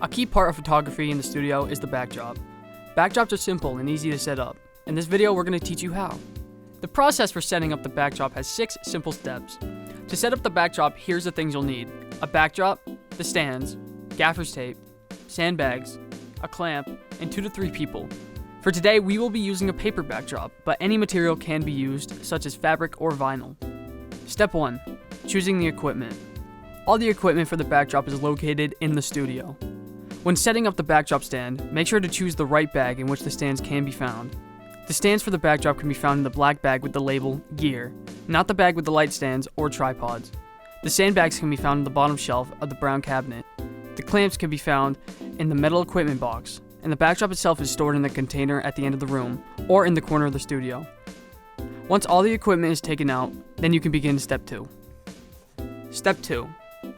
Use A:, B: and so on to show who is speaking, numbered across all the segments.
A: A key part of photography in the studio is the backdrop. Backdrops are simple and easy to set up. In this video, we're going to teach you how. The process for setting up the backdrop has 6 simple steps. To set up the backdrop, here's the things you'll need: a backdrop, the stands, gaffer's tape, sandbags, a clamp, and 2 to 3 people. For today, we will be using a paper backdrop, but any material can be used, such as fabric or vinyl. Step 1. Choosing the equipment. All the equipment for the backdrop is located in the studio. When setting up the backdrop stand, make sure to choose the right bag in which the stands can be found. The stands for the backdrop can be found in the black bag with the label Gear, not the bag with the light stands or tripods. The sandbags can be found in the bottom shelf of the brown cabinet. The clamps can be found in the metal equipment box, and the backdrop itself is stored in the container at the end of the room or in the corner of the studio. Once all the equipment is taken out, then you can begin step 2. Step 2.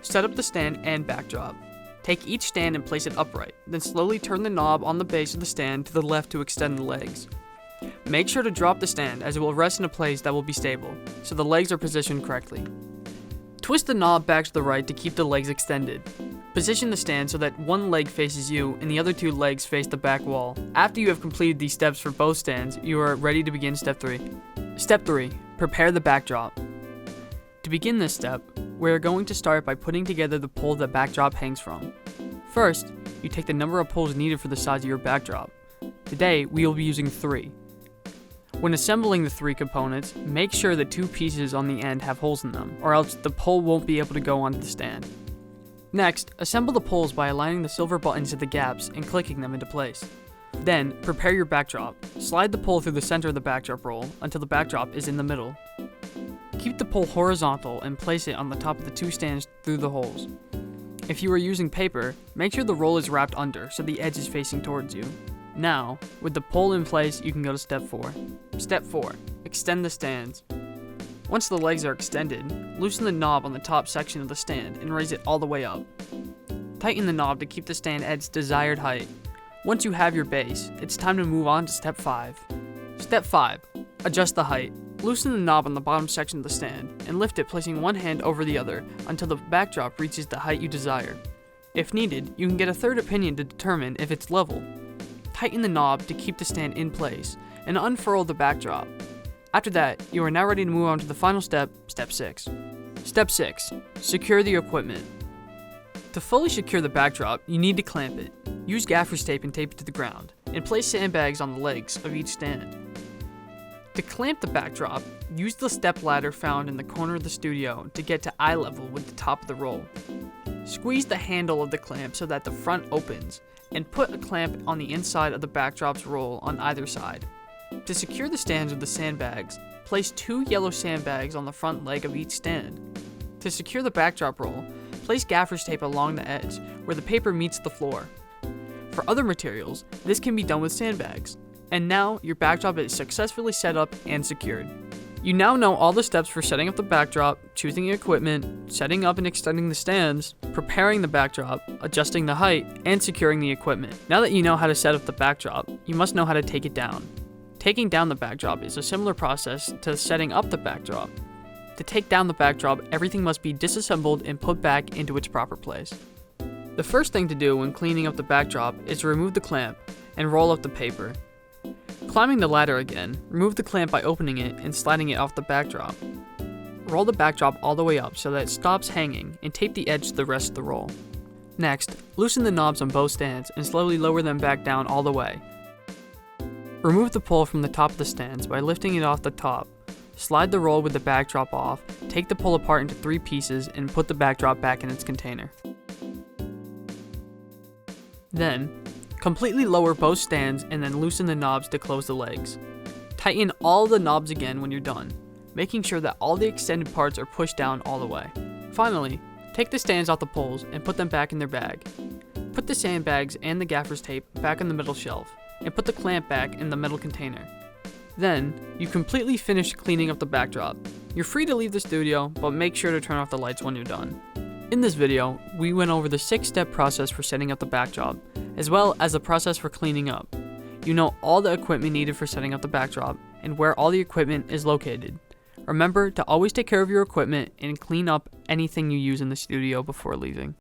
A: Set up the stand and backdrop. Take each stand and place it upright, then slowly turn the knob on the base of the stand to the left to extend the legs. Make sure to drop the stand as it will rest in a place that will be stable, so the legs are positioned correctly. Twist the knob back to the right to keep the legs extended. Position the stand so that one leg faces you and the other 2 legs face the back wall. After you have completed these steps for both stands, you are ready to begin step 3. Step 3. Prepare the backdrop. To begin this step, we are going to start by putting together the pole the backdrop hangs from. First, you take the number of poles needed for the size of your backdrop. Today, we will be using 3. When assembling the 3 components, make sure the 2 pieces on the end have holes in them, or else the pole won't be able to go onto the stand. Next, assemble the poles by aligning the silver buttons to the gaps and clicking them into place. Then, prepare your backdrop. Slide the pole through the center of the backdrop roll until the backdrop is in the middle. Keep the pole horizontal and place it on the top of the 2 stands through the holes. If you are using paper, make sure the roll is wrapped under so the edge is facing towards you. Now, with the pole in place, you can go to step 4. Step 4. Extend the stands. Once the legs are extended, loosen the knob on the top section of the stand and raise it all the way up. Tighten the knob to keep the stand at its desired height. Once you have your base, it's time to move on to step 5. Step 5. Adjust the height. Loosen the knob on the bottom section of the stand and lift it, placing one hand over the other until the backdrop reaches the height you desire. If needed, you can get a third opinion to determine if it's level. Tighten the knob to keep the stand in place and unfurl the backdrop. After that, you are now ready to move on to the final step, step 6. Step 6. Secure the equipment. To fully secure the backdrop, you need to clamp it. Use gaffer's tape and tape it to the ground, and place sandbags on the legs of each stand. To clamp the backdrop, use the step ladder found in the corner of the studio to get to eye level with the top of the roll. Squeeze the handle of the clamp so that the front opens, and put a clamp on the inside of the backdrop's roll on either side. To secure the stands with the sandbags, place 2 yellow sandbags on the front leg of each stand. To secure the backdrop roll, place gaffer's tape along the edge where the paper meets the floor. For other materials, this can be done with sandbags. And now, your backdrop is successfully set up and secured. You now know all the steps for setting up the backdrop, choosing the equipment, setting up and extending the stands, preparing the backdrop, adjusting the height, and securing the equipment. Now that you know how to set up the backdrop, you must know how to take it down. Taking down the backdrop is a similar process to setting up the backdrop. To take down the backdrop, everything must be disassembled and put back into its proper place. The first thing to do when cleaning up the backdrop is to remove the clamp and roll up the paper. Climbing the ladder again, remove the clamp by opening it and sliding it off the backdrop. Roll the backdrop all the way up so that it stops hanging and tape the edge to the rest of the roll. Next, loosen the knobs on both stands and slowly lower them back down all the way. Remove the pole from the top of the stands by lifting it off the top. Slide the roll with the backdrop off, take the pole apart into 3 pieces and put the backdrop back in its container. Then, completely lower both stands and then loosen the knobs to close the legs. Tighten all the knobs again when you're done, making sure that all the extended parts are pushed down all the way. Finally, take the stands off the poles and put them back in their bag. Put the sandbags and the gaffer's tape back on the middle shelf, and put the clamp back in the metal container. Then, you completely finish cleaning up the backdrop. You're free to leave the studio, but make sure to turn off the lights when you're done. In this video, we went over the 6-step process for setting up the backdrop, as well as the process for cleaning up. You know all the equipment needed for setting up the backdrop, and where all the equipment is located. Remember to always take care of your equipment and clean up anything you use in the studio before leaving.